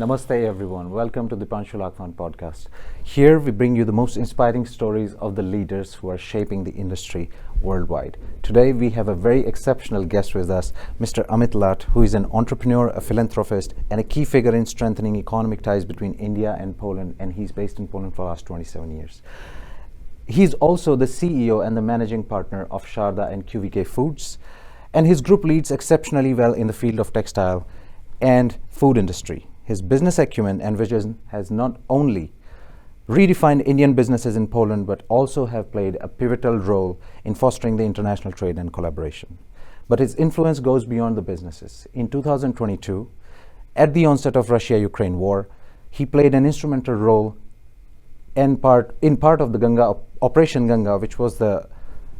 Namaste everyone. Welcome to the Panshu Lakhvan podcast. Here we bring you the most inspiring stories of the leaders who are shaping the industry worldwide. Today we have a very exceptional guest with us, Mr. Amit Lath, who is an entrepreneur, a philanthropist, and a key figure in strengthening economic ties between India and Poland, and he's based in Poland for the last 27 years. He's also the CEO and the managing partner of Sharda and QVK Foods, and his group leads exceptionally well in the field of textile and food industry. His business acumen and vision has not only redefined Indian businesses in Poland, but also have played a pivotal role in fostering the international trade and collaboration. But his influence goes beyond the businesses. In 2022, at the onset of Russia-Ukraine war, he played an instrumental role in part of the Operation Ganga, which was the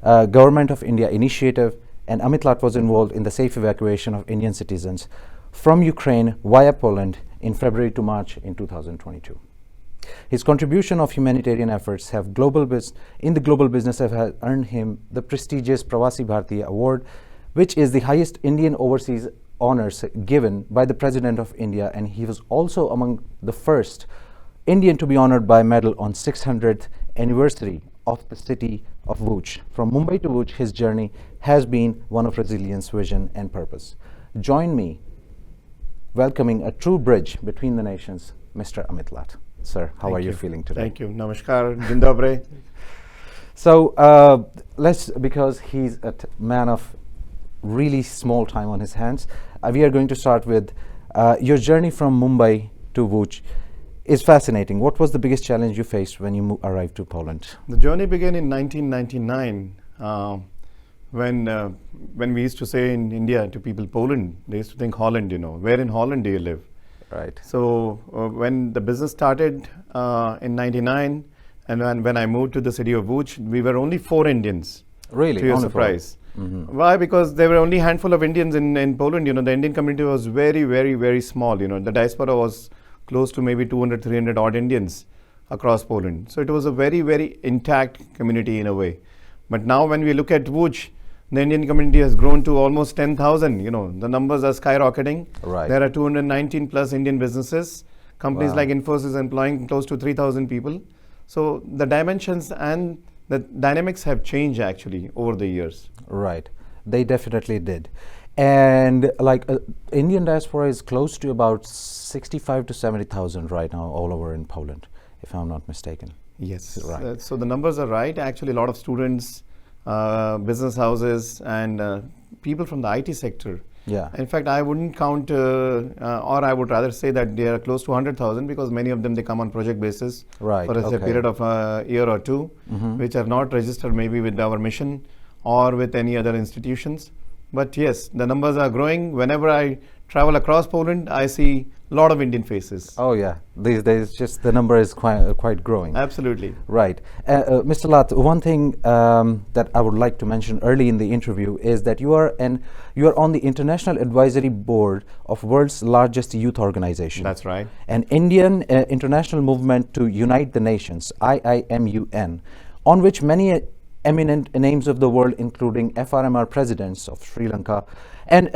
Government of India initiative, and Amit Lath was involved in the safe evacuation of Indian citizens from Ukraine via Poland in February to March in 2022. His contribution of humanitarian efforts in the global business have earned him the prestigious Pravasi Bharatiya Award, which is the highest Indian overseas honors given by the President of India, and he was also among the first Indian to be honored by a medal on 600th anniversary of the city of Vuj. From Mumbai to Vuj, his journey has been one of resilience, vision, and purpose. Join me welcoming a true bridge between the nations, Mr. Amit Lath. Sir, how are you feeling today? Thank you. Namaskar. Dzień dobry. So, because he's a man of really small time on his hands, we are going to start with your journey from Mumbai to Vuj is fascinating. What was the biggest challenge you faced when you arrived to Poland? The journey began in 1999 when we used to say in India to people, Poland, they used to think Holland, where in Holland do you live? Right. So when the business started in 99, and when I moved to the city of Vuj, we were only 4 Indians. Really? To your surprise. Mm-hmm. Why? Because there were only a handful of Indians in Poland. The Indian community was very, very, very small. The diaspora was close to maybe 200, 300 odd Indians across Poland. So it was a very, very intact community in a way. But now when we look at Vuj, the Indian community has grown to almost 10,000. The numbers are skyrocketing. Right. There are 219 plus Indian businesses. Companies like Infosys employing close to 3,000 people. So the dimensions and the dynamics have changed actually over the years. Right. They definitely did. And Indian diaspora is close to about 65 to 70,000 right now all over in Poland, if I'm not mistaken. Yes. Right. So the numbers are right. Actually, a lot of students, business houses, and people from the IT sector. Yeah. In fact, I wouldn't count, or I would rather say that they are close to 100,000 because many of them, they come on project basis for a period of a year or two, which are not registered maybe with our mission or with any other institutions. But yes, the numbers are growing. Whenever I travel across Poland, I see a lot of Indian faces. Oh yeah, these days just the number is quite growing. Absolutely. Right. Mr. Lath, one thing that I would like to mention early in the interview is that you are on the International Advisory Board of world's largest youth organization. That's right. An Indian international movement to unite the nations, IIMUN, on which many eminent names of the world, including FRMR presidents of Sri Lanka and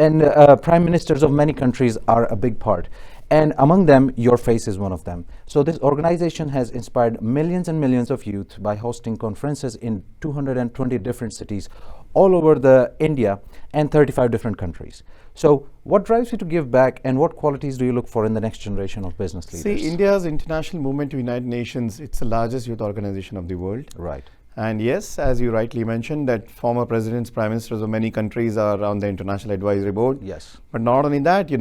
prime ministers of many countries, are a big part. And among them, your face is one of them. So this organization has inspired millions and millions of youth by hosting conferences in 220 different cities all over India and 35 different countries. So what drives you to give back, and what qualities do you look for in the next generation of business leaders? See, India's International Movement to United Nations, it's the largest youth organization of the world. Right. And yes, as you rightly mentioned, that former presidents, prime ministers of many countries are on the International Advisory Board. Yes. But not only that,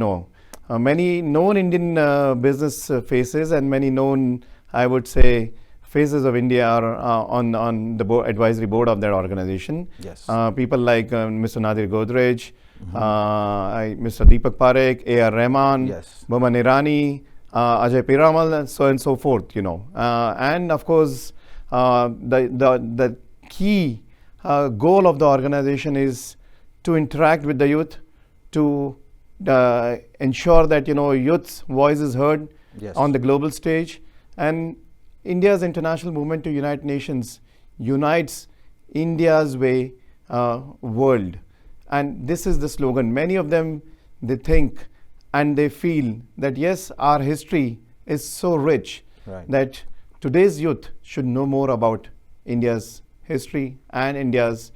many known Indian business faces and many known, I would say, faces of India are on the advisory board of that organization. Yes. People like Mr. Nadir Godrej, Mr. Deepak Parekh, A.R. Rahman, Yes. Boman Irani, Ajay Piramal, and so forth, and of course, the key goal of the organization is to interact with the youth, to ensure that youth's voice is heard on the global stage. And India's International Movement to United Nations unites India's way world, and this is the slogan. Many of them, they think and they feel that yes, our history is so rich Right. that today's youth should know more about India's history and India's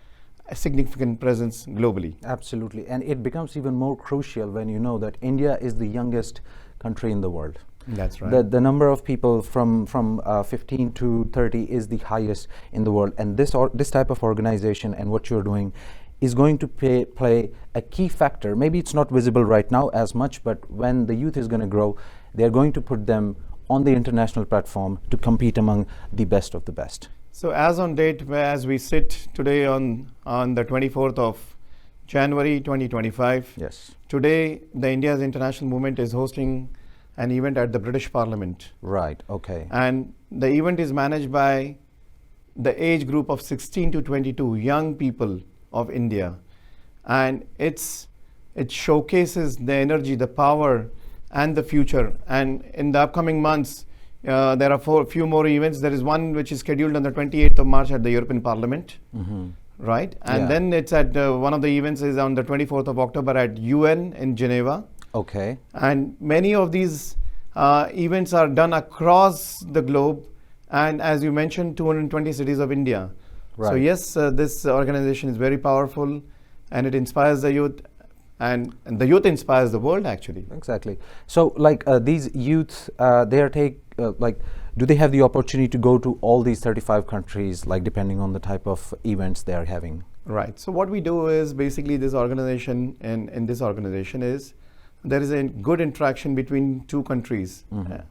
significant presence globally. Absolutely. And it becomes even more crucial when you know that India is the youngest country in the world. That's right. The number of people from 15 to 30 is the highest in the world, and this type of organization and what you're doing is going to play a key factor. Maybe it's not visible right now as much, but when the youth is going to grow, they're going to put them on the international platform to compete among the best of the best. So as on date, as we sit today on the 24th of January 2025, Yes. today the India's international movement is hosting an event at the British Parliament. Right. Okay. And the event is managed by the age group of 16 to 22 young people of India. And it showcases the energy, the power, and the future. And in the upcoming months, there are few more events. There is one which is scheduled on the 28th of March at the European Parliament. Mm-hmm. Right? And Yeah. then it's at one of the events is on the 24th of October at UN in Geneva. Okay. And many of these events are done across the globe, and as you mentioned, 220 cities of India. So Right. yes, this organization is very powerful, and it inspires the youth, and the youth inspires the world actually. Exactly. So, like these youths, they are do they have the opportunity to go to all these 35 countries, like depending on the type of events they are having? Right. So what we do is basically this organization, and in this organization is there is a good interaction between two countries. Mhm.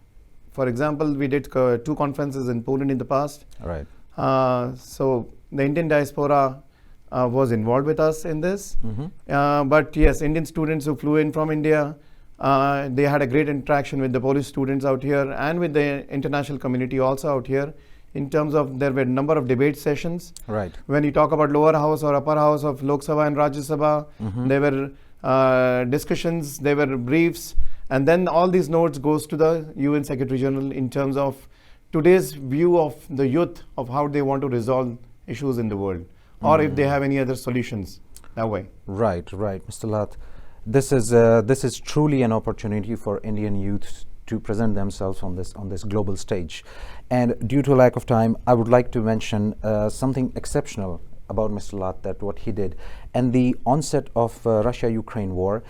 For example, we did two conferences in Poland in the past. Right. So the Indian diaspora was involved with us in this. Mm-hmm. But yes, Indian students who flew in from India, they had a great interaction with the Polish students out here and with the international community also out here. In terms of, there were a number of debate sessions. Right. When you talk about lower house or upper house of Lok Sabha and Rajya Sabha, Mhm. there were discussions, there were briefs, and then all these notes goes to the UN Secretary General in terms of today's view of the youth of how they want to resolve issues in the world, or if they have any other solutions that way. Right, right, Mr. Lath. This is truly an opportunity for Indian youth to present themselves on this global stage. And due to a lack of time, I would like to mention something exceptional about Mr. Lath, that what he did. And the onset of Russia-Ukraine war,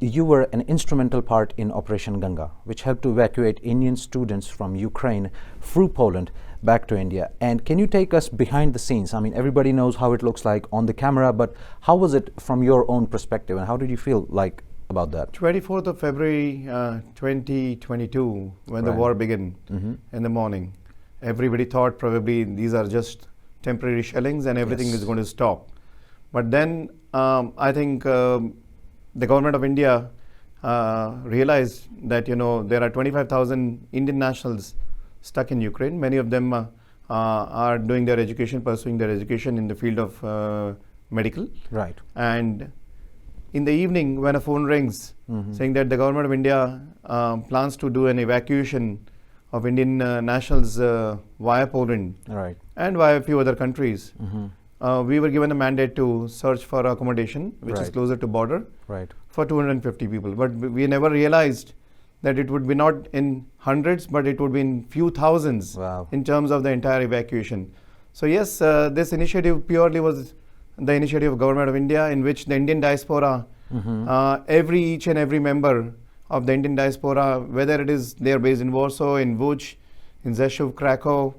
you were an instrumental part in Operation Ganga, which helped to evacuate Indian students from Ukraine through Poland back to India. And can you take us behind the scenes? I mean, everybody knows how it looks like on the camera, but how was it from your own perspective, and how did you feel like about that? 24th of February 2022, when the Right. war began in the morning, everybody thought probably these are just temporary shellings and everything Yes. is going to stop. But then I think the government of India realized that there are 25,000 Indian nationals stuck in Ukraine. Many of them are doing their education, pursuing their education in the field of medical. Right. And in the evening, when a phone rings saying that the government of India plans to do an evacuation of Indian nationals via Poland Right. and via a few other countries, Mhm. we were given a mandate to search for accommodation, which is Right. closer to border, Right. for 250 people. But we never realized that it would be not in hundreds, but it would be in few thousands Wow. in terms of the entire evacuation. So yes, this initiative purely was the initiative of Government of India, in which the Indian diaspora, each and every member of the Indian diaspora, whether it is they are based in Warsaw, in Łódź, in Rzeszów, Krakow,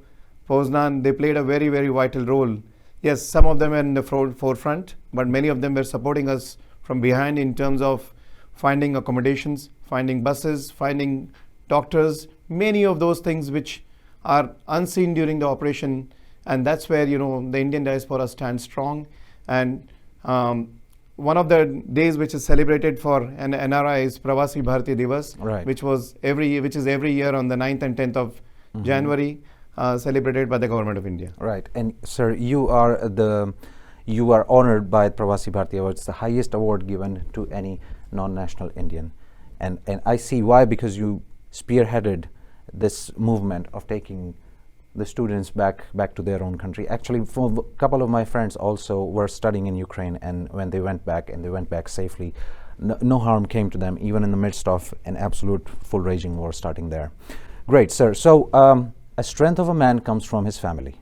Poznan, they played a very, very vital role. Yes, some of them are in the forefront, but many of them were supporting us from behind in terms of finding accommodations, finding buses, finding doctors, many of those things which are unseen during the operation. And that's where, the Indian diaspora stands strong. And one of the days which is celebrated for an NRI is Pravasi Bharatiya Divas, Right. which is every year on the 9th and 10th of January, celebrated by the Government of India. Right. And sir, you are honored by Pravasi Bharatiya Award. It's the highest award given to any non-national Indian. And I see why, because you spearheaded this movement of taking the students back to their own country. Actually, a couple of my friends also were studying in Ukraine, and when they went back, and they went back safely, no harm came to them, even in the midst of an absolute full raging war starting there. Great, sir. So a strength of a man comes from his family.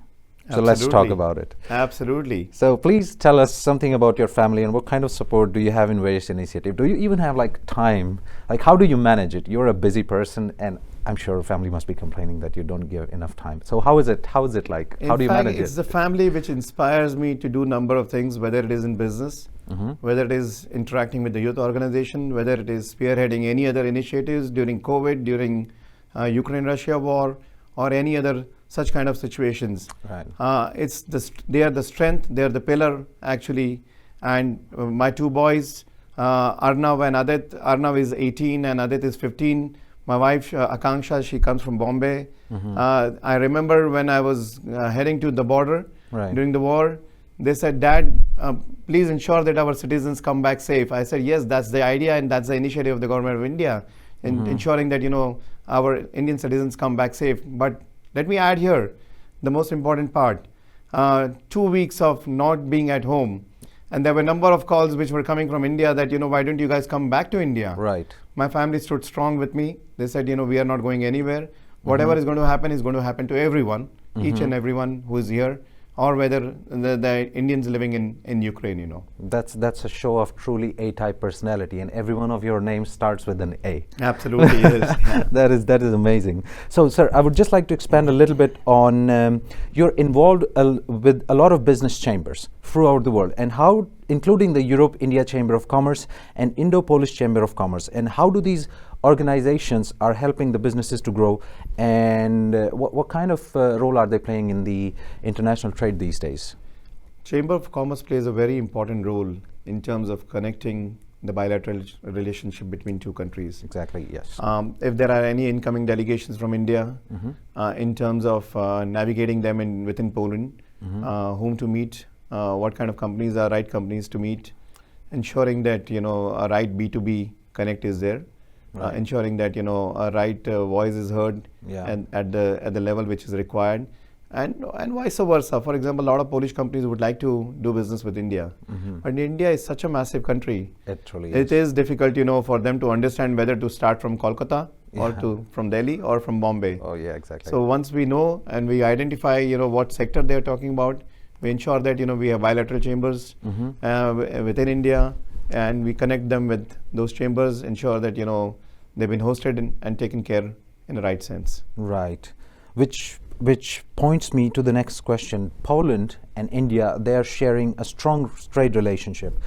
So let's talk about it. Absolutely. So please tell us something about your family and what kind of support do you have in various initiatives? Do you even have like time? Like how do you manage it? You're a busy person and I'm sure family must be complaining that you don't give enough time. So how is it like? How do you manage it? It's the family which inspires me to do a number of things, whether it is in business, whether it is interacting with the youth organization, whether it is spearheading any other initiatives during COVID, during Ukraine-Russia war, or any other such kind of situations. Right. They are the strength, they are the pillar actually. And my two boys, Arnav and Adit. Arnav is 18 and Adit is 15. My wife, Akanksha, she comes from Bombay. I remember when I was heading to the border during the war, they said, Dad, please ensure that our citizens come back safe. I said, yes, that's the idea and that's the initiative of the government of India, in ensuring that, our Indian citizens come back safe. But let me add here the most important part. 2 weeks of not being at home. And there were a number of calls which were coming from India that, why don't you guys come back to India? Right. My family stood strong with me. They said, we are not going anywhere. Whatever is going to happen to everyone, each and everyone who is here, or whether the Indians living in Ukraine, That's a show of truly A-type personality, and every one of your names starts with an A. Absolutely, yes. That is amazing. So, sir, I would just like to expand a little bit on you're involved with a lot of business chambers throughout the world, and how, including the Europe-India Chamber of Commerce and Indo-Polish Chamber of Commerce, and how do these organizations are helping the businesses to grow, and what kind of role are they playing in the international trade these days? Chamber of Commerce plays a very important role in terms of connecting the bilateral relationship between two countries. Exactly, yes. If there are any incoming delegations from India, in terms of navigating them within Poland, whom to meet, what kind of companies are right companies to meet, ensuring that a right B2B connect is there. Right. Ensuring that a right voice is heard and at the level which is required, and vice versa. For example, a lot of Polish companies would like to do business with India, but India is such a massive country. It truly is. It is difficult, for them to understand whether to start from Kolkata or from Delhi or from Bombay. Oh yeah, exactly. So once we know and we identify, what sector they are talking about, we ensure that we have bilateral chambers within India. And we connect them with those chambers, ensure that they've been hosted and taken care in the right sense. Right, which points me to the next question. Poland and India, they are sharing a strong trade relationship.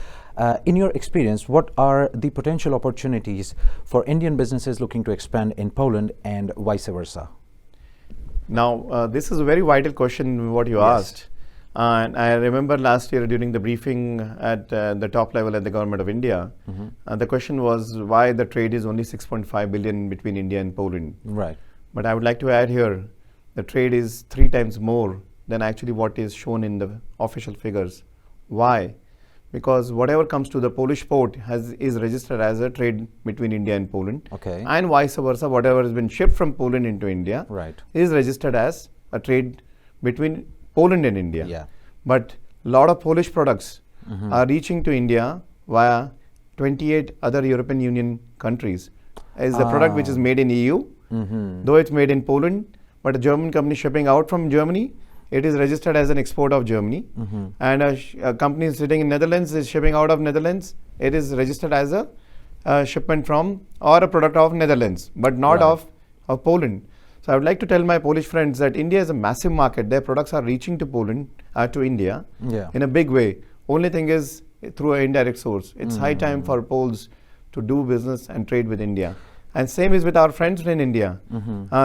In your experience, what are the potential opportunities for Indian businesses looking to expand in Poland and vice versa? Now, this is a very vital question what you asked. And I remember last year during the briefing at the top level at the government of India, the question was why the trade is only 6.5 billion between India and Poland. Right. But I would like to add here, the trade is 3 times more than actually what is shown in the official figures. Why? Because whatever comes to the Polish port is registered as a trade between India and Poland. Okay. And vice versa, whatever has been shipped from Poland into India is registered as a trade between Poland and India. Yeah. But a lot of Polish products are reaching to India via 28 other European Union countries. As the product which is made in EU, though it's made in Poland, but a German company shipping out from Germany, it is registered as an export of Germany. And a company sitting in Netherlands is shipping out of Netherlands, it is registered as a shipment from or a product of Netherlands, but not of Poland. So I would like to tell my Polish friends that India is a massive market. Their products are reaching to Poland, to India in a big way. Only thing is through an indirect source. It's high time for Poles to do business and trade with India. And same is with our friends in India.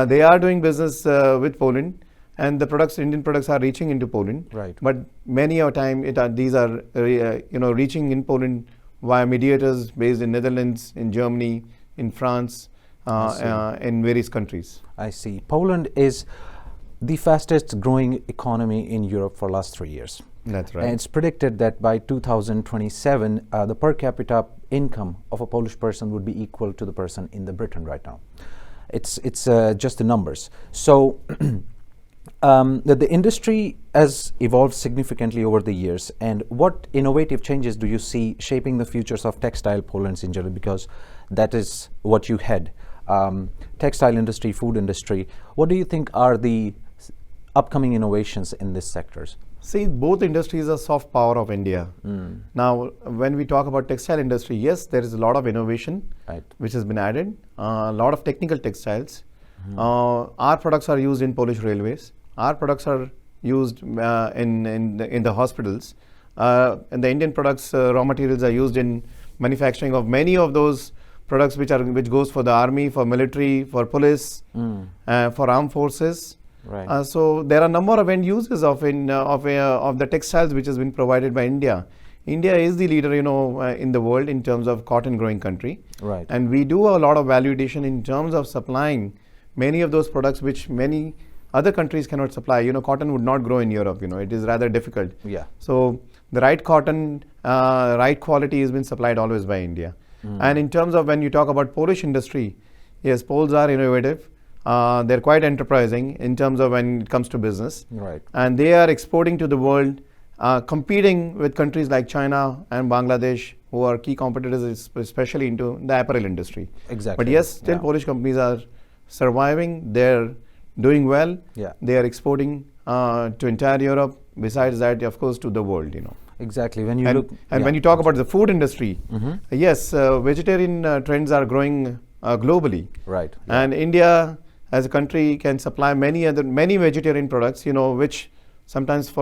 They are doing business with Poland, and the products, Indian products, are reaching into Poland. Right. But many a time these are reaching in Poland via mediators based in Netherlands, in Germany, in France, in various countries. I see. Poland is the fastest growing economy in Europe for the last 3 years. That's right. And it's predicted that by 2027, the per capita income of a Polish person would be equal to the person in the Britain right now. It's just the numbers. So The industry has evolved significantly over the years, and what innovative changes do you see shaping the futures of textile Poland in general? Because that is what you head, textile industry, food industry. What do you think are the upcoming innovations in these sectors? See, both industries are soft power of India. Now, when we talk about textile industry, yes, there is a lot of innovation which has been added, a lot of technical textiles. Our products are used in Polish railways. Our products are used in the hospitals. And the Indian products, raw materials are used in manufacturing of many of those products which goes for the army, for military, for police, for armed forces. Right. So there are a number of end uses of the textiles which has been provided by India. India is the leader, in the world in terms of cotton growing country. Right. And we do a lot of value addition in terms of supplying many of those products which many other countries cannot supply. Cotton would not grow in Europe. It is rather difficult. Yeah. So the right cotton, right quality has been supplied always by India. And in terms of when you talk about Polish industry, yes, Poles are innovative. They're quite enterprising in terms of when it comes to business. Right. And they are exporting to the world, competing with countries like China and Bangladesh, who are key competitors, especially into the apparel industry. Exactly. But yes, still Polish companies are surviving. They're doing well. Yeah. They are exporting to entire Europe. Besides that, of course, to the world. Exactly. When you when you talk about the food industry, yes, vegetarian trends are growing globally. Right. And India, as a country, can supply many vegetarian products. Which sometimes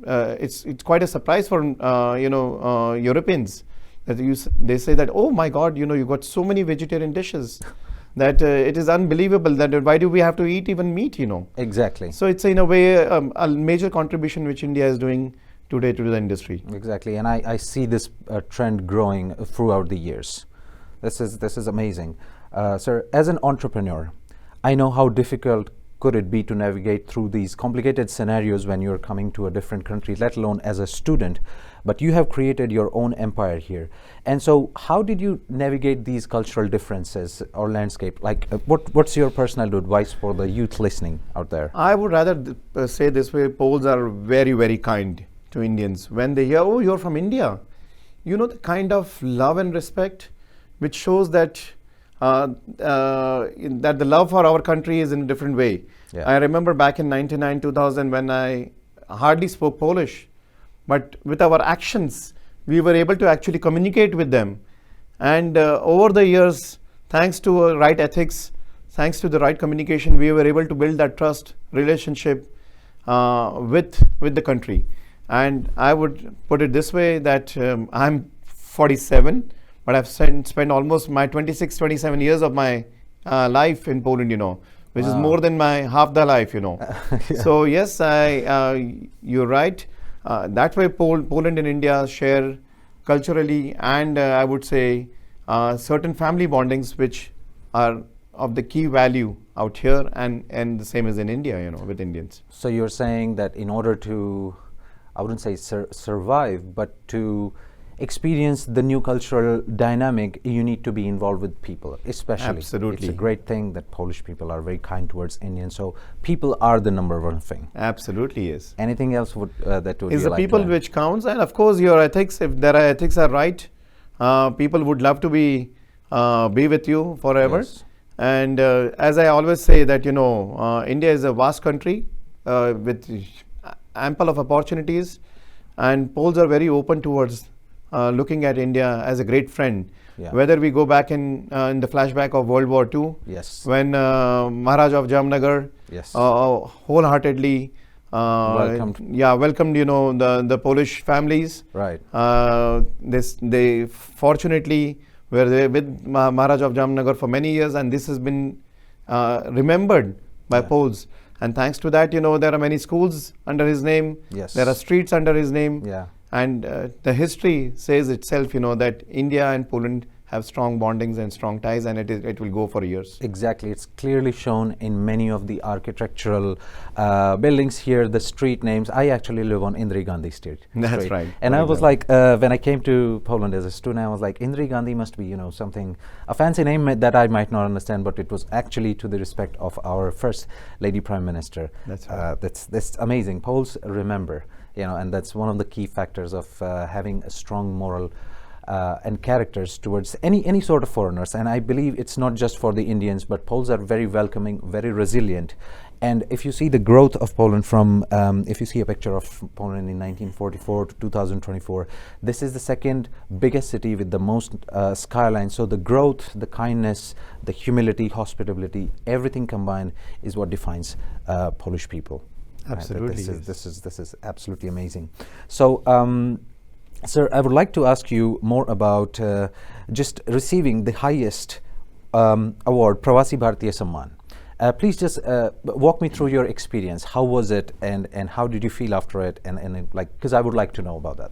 it's quite a surprise for Europeans that they say that, oh my God, you got so many vegetarian dishes. That it is unbelievable that why do we have to eat even meat, Exactly. So it's in a way a major contribution which India is doing today to the industry. Exactly, and I see this trend growing throughout the years. This is amazing. Sir, as an entrepreneur, I know how difficult could it be to navigate through these complicated scenarios when you're coming to a different country, let alone as a student, but you have created your own empire here. And so how did you navigate these cultural differences or landscape? Like, what's your personal advice for the youth listening out there? I would rather say this way, Poles are very, very kind to Indians. When they hear, oh, you're from India, the kind of love and respect which shows that that the love for our country is in a different way. Yeah. I remember back in 99, 2000 when I hardly spoke Polish, but with our actions, we were able to actually communicate with them. And over the years, thanks to right ethics, thanks to the right communication, we were able to build that trust relationship with the country. And I would put it this way that I'm 47, but I've spent almost my 26, 27 years of my life in Poland, which is more than my half the life, Yeah. So yes, you're right. That way Poland and India share culturally and I would say certain family bondings which are of the key value out here and the same as in India, with Indians. So you're saying that in order to, I wouldn't say survive, but to experience the new cultural dynamic, you need to be involved with people, especially. Absolutely. It's a great thing that Polish people are very kind towards Indians. So people are the number one thing. Absolutely, yes. Anything else that would is you the like people to add? which counts, and of course your ethics. If their ethics are right, people would love to be with you forever. Yes. And as I always say that India is a vast country with ample of opportunities, and Poles are very open towards looking at India as a great friend. Yeah. Whether we go back in the flashback of World War II, Yes. when Maharaj of Jamnagar Yes. wholeheartedly welcomed the Polish families. Right. They fortunately were there with Maharaj of Jamnagar for many years, and this has been remembered by Poles. And thanks to that, there are many schools under his name. Yes. There are streets under his name. Yeah. And the history says itself, that India and Poland have strong bondings and strong ties, and it will go for years. Exactly, it's clearly shown in many of the architectural buildings here, the street names. I actually live on Indira Gandhi Street. That's right. And I was like, when I came to Poland as a student, I was like, Indira Gandhi must be, something, a fancy name that I might not understand, but it was actually to the respect of our first lady prime minister. That's right. That's amazing. Poles remember, and that's one of the key factors of having a strong moral and characters towards any sort of foreigners. And I believe it's not just for the Indians, but Poles are very welcoming, very resilient. And if you see the growth of Poland from, if you see a picture of Poland in 1944 to 2024, this is the second biggest city with the most skyline. So the growth, the kindness, the humility, hospitality, everything combined is what defines Polish people. Absolutely. This is absolutely amazing. So, sir, I would like to ask you more about just receiving the highest award, Pravasi Bharatiya Samman. Please just walk me through your experience. How was it, and how did you feel after it? And because I would like to know about that.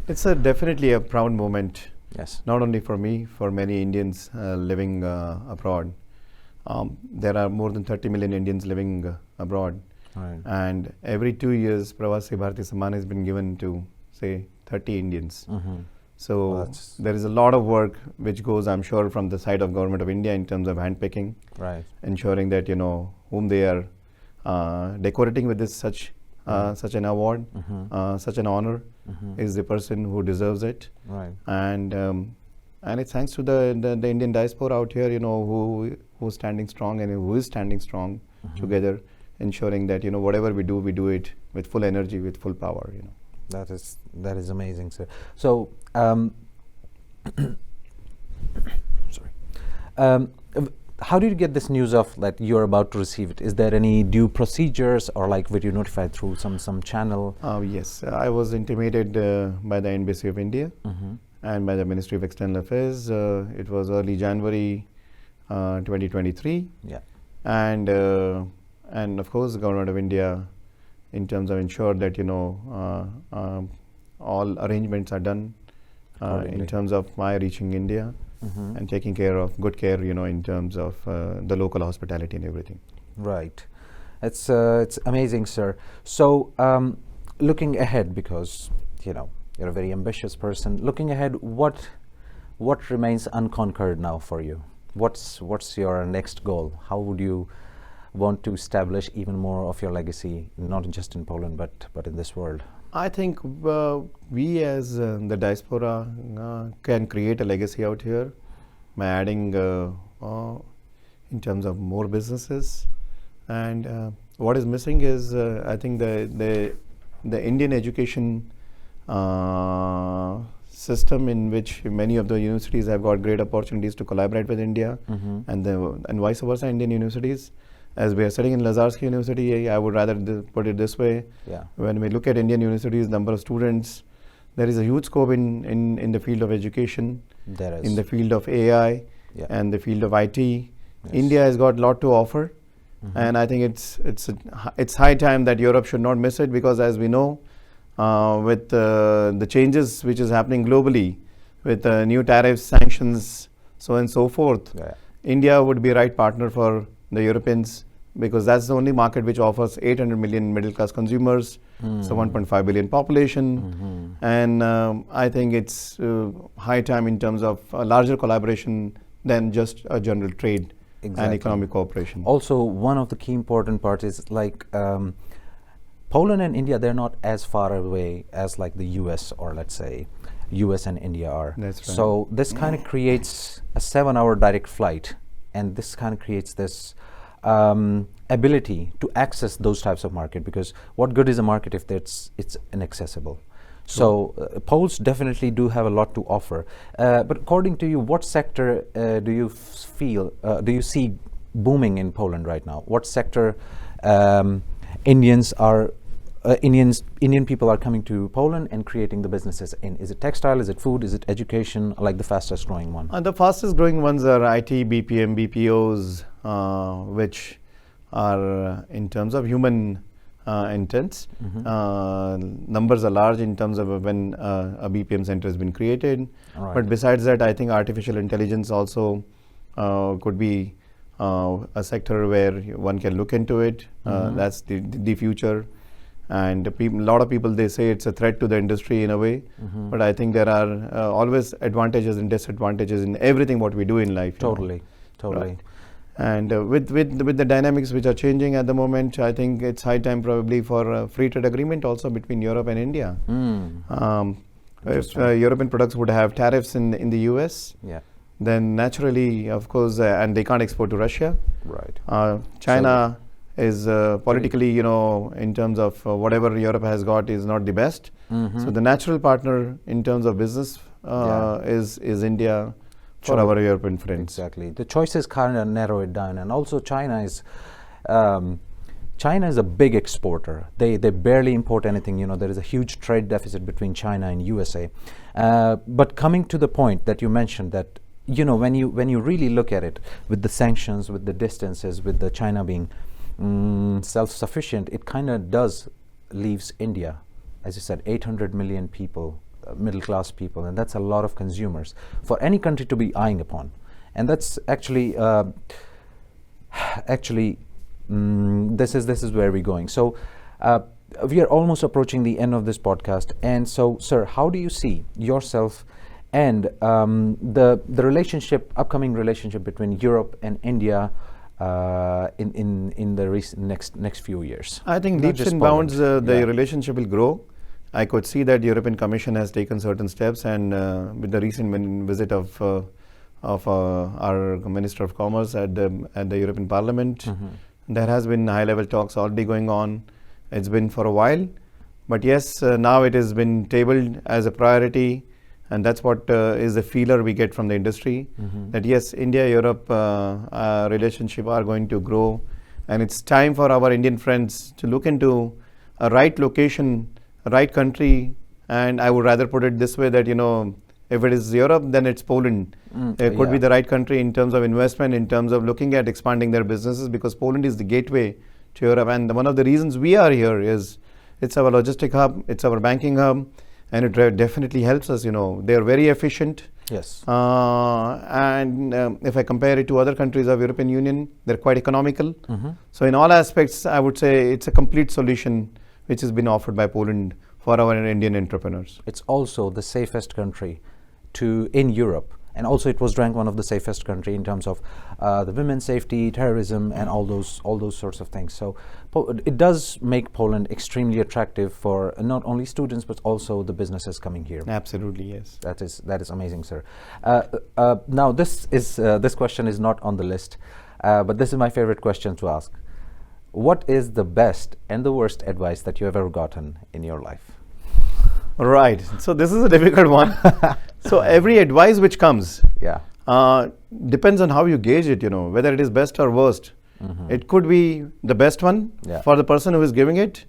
It's definitely a proud moment. Yes. Not only for me, for many Indians living abroad. There are more than 30 million Indians living abroad. Right. And every 2 years, Pravasi Bharatiya Samman has been given to, say, 30 Indians. Mm-hmm. So Well, there is a lot of work which goes, I'm sure, from the side of Government of India in terms of handpicking, Right. ensuring that whom they are decorating with this such an award, such an honor, is the person who deserves it. Right. And it's thanks to the Indian diaspora out here, who's standing strong and who is standing strong together, ensuring that whatever we do it with full energy, with full power. That is amazing, sir. So, sorry. How did you get this news of that you're about to receive it? Is there any due procedures, or were you notified through some channel? Yes, I was intimated by the Embassy of India and by the Ministry of External Affairs. It was early January 2023. Yeah. And of course, the Government of India, in terms of ensure that all arrangements are done in terms of my reaching India and taking good care in terms of the local hospitality and everything. Right. It's amazing, sir. So looking ahead, because you're a very ambitious person. Looking ahead, what remains unconquered now for you? What's your next goal? How would you want to establish even more of your legacy, not just in Poland, but in this world? I think we as the diaspora can create a legacy out here by adding in terms of more businesses. And what is missing is I think the Indian education system, in which many of the universities have got great opportunities to collaborate with India, and vice versa, Indian universities. As we are studying in Lazarski University, I would rather put it this way. Yeah. When we look at Indian universities, number of students, there is a huge scope in the field of education, There is. in the field of AI, Yeah. and the field of IT. Yes. India has got a lot to offer, and I think it's high time that Europe should not miss it, because as we know, with the changes which is happening globally, with new tariffs, sanctions, so on and so forth, Yeah. India would be right partner for the Europeans, because that's the only market which offers 800 million middle class consumers, so 1.5 billion population, and I think it's high time in terms of a larger collaboration than just a general trade and economic cooperation. Also, one of the key important parts is Poland and India, they're not as far away as the US, or let's say US and India are. That's right. So this kind of creates a 7-hour direct flight, and this kind of creates this ability to access those types of market, because what good is a market if it's inaccessible? So Poles definitely do have a lot to offer. But according to you, what sector do you see booming in Poland right now? What sector Indian people are coming to Poland and creating the businesses in? Is it textile? Is it food? Is it education? The fastest growing one? The fastest growing ones are IT, BPM, BPOs, which are in terms of human intense. Numbers are large in terms of when a BPM center has been created. Right. But besides that, I think artificial intelligence also could be a sector where one can look into it. That's the future. And a lot of people, they say it's a threat to the industry in a way. But I think there are always advantages and disadvantages in everything what we do in life. Totally. Right. And with the dynamics which are changing at the moment, I think it's high time probably for a free trade agreement also between Europe and India. If European products would have tariffs in the US, then naturally, of course, and they can't export to Russia. Right. China is politically, in terms of whatever Europe has got is not the best. So the natural partner in terms of business is India for our European friends. Exactly. The choices kind of narrow it down, and also China is a big exporter. They barely import anything. There is a huge trade deficit between China and USA. But coming to the point that you mentioned, that when you really look at it, with the sanctions, with the distances, with the China being self-sufficient, it kind of does leaves India, as you said, 800 million people, middle-class people, and that's a lot of consumers for any country to be eyeing upon. And that's actually this is where we're going. So we are almost approaching the end of this podcast, and so, sir, how do you see yourself and the upcoming relationship between Europe and India in the next few years? I think leaps and bounds the relationship will grow. I could see that European Commission has taken certain steps, and with the recent visit of our Minister of Commerce at the European Parliament, there has been high-level talks already going on. It's been for a while, but yes, now it has been tabled as a priority, and that's what is the feeler we get from the industry, that yes, India-Europe relationship are going to grow, and it's time for our Indian friends to look into a right location, a right country, and I would rather put it this way, that if it is Europe, then it's Poland. It could be the right country in terms of investment, in terms of looking at expanding their businesses, because Poland is the gateway to Europe, and one of the reasons we are here is it's our logistic hub, it's our banking hub, and it definitely helps us. They are very efficient. Yes. And if I compare it to other countries of European Union, they're quite economical. So in all aspects, I would say it's a complete solution which has been offered by Poland for our Indian entrepreneurs. It's also the safest country in Europe, and also it was ranked one of the safest country in terms of the women's safety, terrorism, and all those sorts of things. So it does make Poland extremely attractive for not only students but also the businesses coming here. Absolutely, yes. That is amazing, sir. Now this question is not on the list, but this is my favorite question to ask. What is the best and the worst advice that you have ever gotten in your life? Right. So this is a difficult one. So every advice which comes depends on how you gauge it, whether it is best or worst. It could be the best one for the person who is giving it,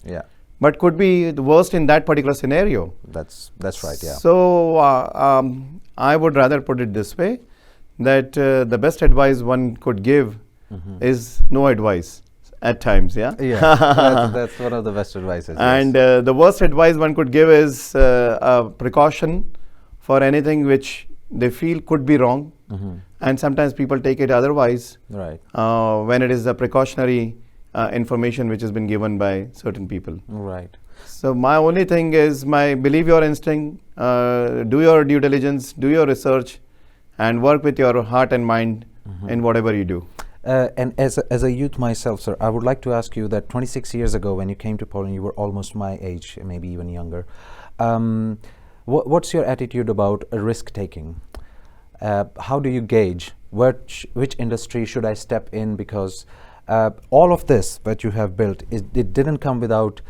but could be the worst in that particular scenario. That's right, yeah. So I would rather put it this way, that the best advice one could give is no advice. At times, that's one of the best advices. And the worst advice one could give is a precaution for anything which they feel could be wrong, and sometimes people take it otherwise. Right. When it is a precautionary information which has been given by certain people. Right. So my only thing is, believe your instinct, do your due diligence, do your research, and work with your heart and mind in whatever you do. And as a youth myself, sir, I would like to ask you that 26 years ago when you came to Poland, you were almost my age, maybe even younger. What's your attitude about risk-taking? How do you gauge which industry should I step in? Because all of this that you have built, it didn't come without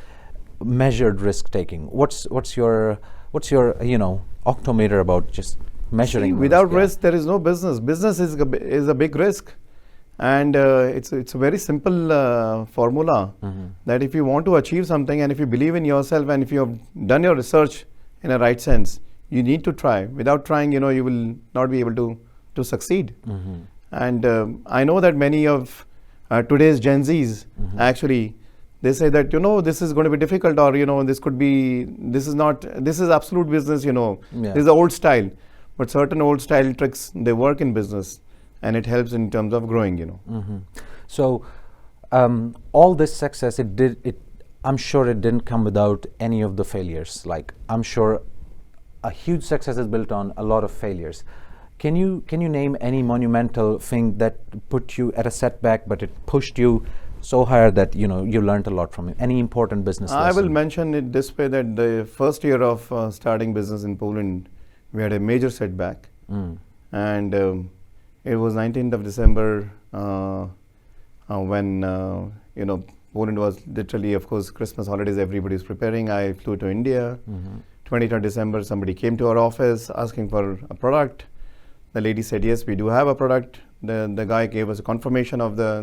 measured risk-taking. What's your octometer about just measuring? See, without risk, there is no business. Business is a big risk. And it's a very simple formula that if you want to achieve something, and if you believe in yourself, and if you have done your research in a right sense, you need to try. Without trying, you will not be able to succeed. And I know that many of today's Gen Zs actually They say that, this is going to be difficult, or, this is absolute business, Yeah. This is the old style. But certain old style tricks, they work in business, and it helps in terms of growing, So all this success, I'm sure it didn't come without any of the failures. Like, I'm sure a huge success is built on a lot of failures. Can you name any monumental thing that put you at a setback, but it pushed you so higher that you learned a lot from it? Any important business lesson? I will mention it this way, that the first year of starting business in Poland, we had a major setback. And it was 19th of December when Poland was literally, of course, Christmas holidays, everybody's preparing. I flew to India. 23rd December, somebody came to our office asking for a product. The lady said, yes, we do have a product. The guy gave us a confirmation of the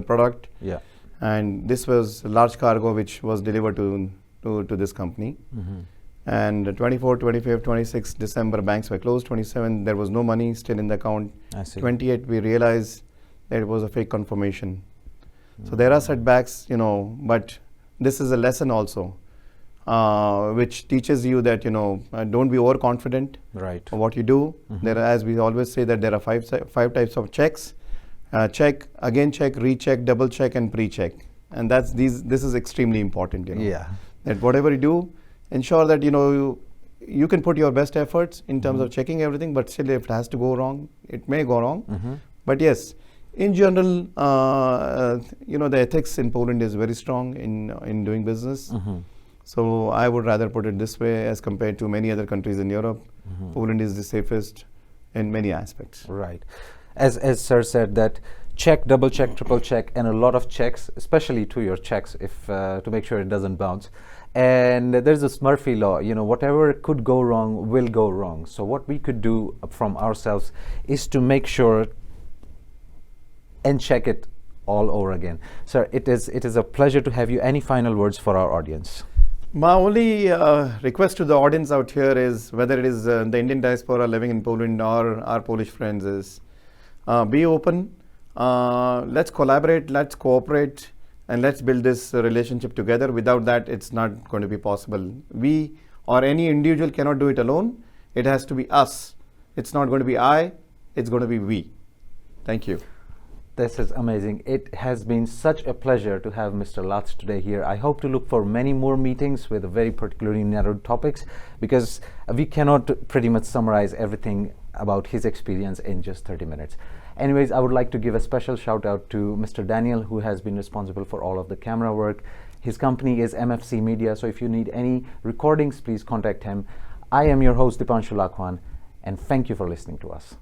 product. Yeah. And this was a large cargo which was delivered to this company. And 24th, 25th, 26th December, banks were closed. 27th, there was no money still in the account. I see. 28th, we realized that it was a fake confirmation. So there are setbacks, but this is a lesson also, which teaches you that, don't be overconfident. Right. Of what you do. There are, as we always say, that there are five types of checks: check, again check, recheck, double check, and pre-check. And this is extremely important. Yeah. That whatever you do, ensure that you can put your best efforts in terms of checking everything, but still, if it has to go wrong, it may go wrong. But yes, in general, the ethics in Poland is very strong in doing business. So I would rather put it this way, as compared to many other countries in Europe. Poland is the safest in many aspects. Right. As sir said, that check, double check, triple check, and a lot of checks, especially to your checks, if to make sure it doesn't bounce. And there's this Murphy law, whatever could go wrong will go wrong. So what we could do from ourselves is to make sure and check it all over again. Sir, it is a pleasure to have you. Any final words for our audience? My only request to the audience out here is, whether it is the Indian diaspora living in Poland or our Polish friends, is be open. Let's collaborate, let's cooperate, and let's build this relationship together. Without that, it's not going to be possible. We or any individual cannot do it alone. It has to be us. It's not going to be I, it's going to be we. Thank you. This is amazing. It has been such a pleasure to have Mr. Lath today here. I hope to look for many more meetings with very particularly narrowed topics, because we cannot pretty much summarize everything about his experience in just 30 minutes. Anyways, I would like to give a special shout out to Mr. Daniel, who has been responsible for all of the camera work. His company is MFC Media, so if you need any recordings, please contact him. I am your host, Dipanshu Lakhwan, and thank you for listening to us.